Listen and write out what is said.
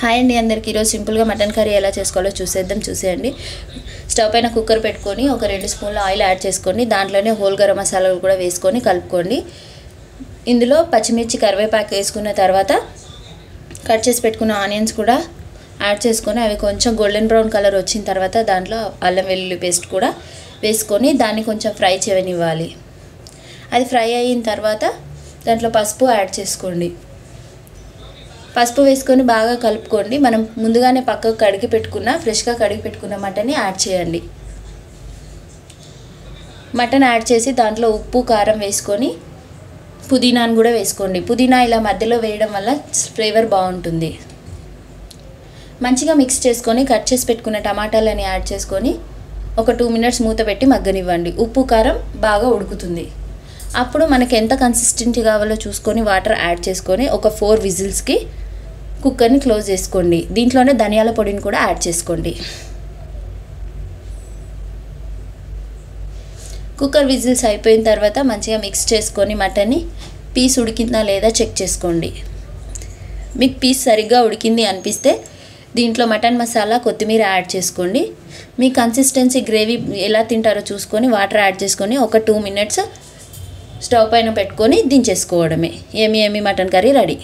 Hi అండి అందరికీ ఈరోజు సింపుల్గా మటన్ కర్రీ ఎలా చేసుకోవాలో చూసేయండి. స్టవ్ పైన కుక్కర్ పెట్టుకొని ఒక 2 స్పూన్ల ఆయిల్ యాడ్ చేసుకోండి. దాంట్లోనే హోల్ గరం మసాలాలు కూడా వేసుకొని కలుపుకోండి. ఇందులో పచ్చిమిర్చి కరివేపాకు వేసుకున్న తర్వాత కట్ చేసి పెట్టుకున్న ఆనియన్స్ కూడా యాడ్ చేసుకొని అవి కొంచెం గోల్డెన్ బ్రౌన్ కలర్ వచ్చిన తర్వాత దాంట్లో అల్లం వెల్లుల్లి పేస్ట్ కూడా వేసుకొని దాన్ని కొంచెం ఫ్రై చేయనివ్వాలి. అది ఫ్రై అయిన తర్వాత దాంట్లో పసుపు యాడ్ చేసుకోండి. పసుపు వేసుకొని బాగా కలుపుకోండి. మనం ముందుగానే పక్కకు ఫ్రెష్గా కడిగి పెట్టుకున్న మటన్ని యాడ్ చేయండి. మటన్ యాడ్ చేసి దాంట్లో ఉప్పు కారం వేసుకొని పుదీనాను కూడా వేసుకోండి. పుదీనా ఇలా మధ్యలో వేయడం వల్ల ఫ్లేవర్ బాగుంటుంది. మంచిగా మిక్స్ చేసుకొని కట్ చేసి పెట్టుకున్న టమాటాలని యాడ్ చేసుకొని ఒక 2 మినిట్స్ మూత పెట్టి మగ్గనివ్వండి. ఉప్పు కారం బాగా ఉడుకుతుంది. అప్పుడు మనకి ఎంత కన్సిస్టెన్సీ కావాలో చూసుకొని వాటర్ యాడ్ చేసుకొని ఒక 4 విజిల్స్కి కుక్కర్ని క్లోజ్ చేసుకోండి. దీంట్లోనే ధనియాల పొడిని కూడా యాడ్ చేసుకోండి. కుక్కర్ విజిల్స్ అయిపోయిన తర్వాత మంచిగా మిక్స్ చేసుకొని మటన్ని పీస్ ఉడికిందా లేదా చెక్ చేసుకోండి. మీకు పీస్ సరిగ్గా ఉడికింది అనిపిస్తే దీంట్లో మటన్ మసాలా కొత్తిమీర యాడ్ చేసుకోండి. మీ కన్సిస్టెన్సీ గ్రేవీ ఎలా తింటారో చూసుకొని వాటర్ యాడ్ చేసుకొని ఒక 2 మినిట్స్ స్టవ్ పైన పెట్టుకొని దించేసుకోవడమే. ఏమి మటన్ కర్రీ రెడీ.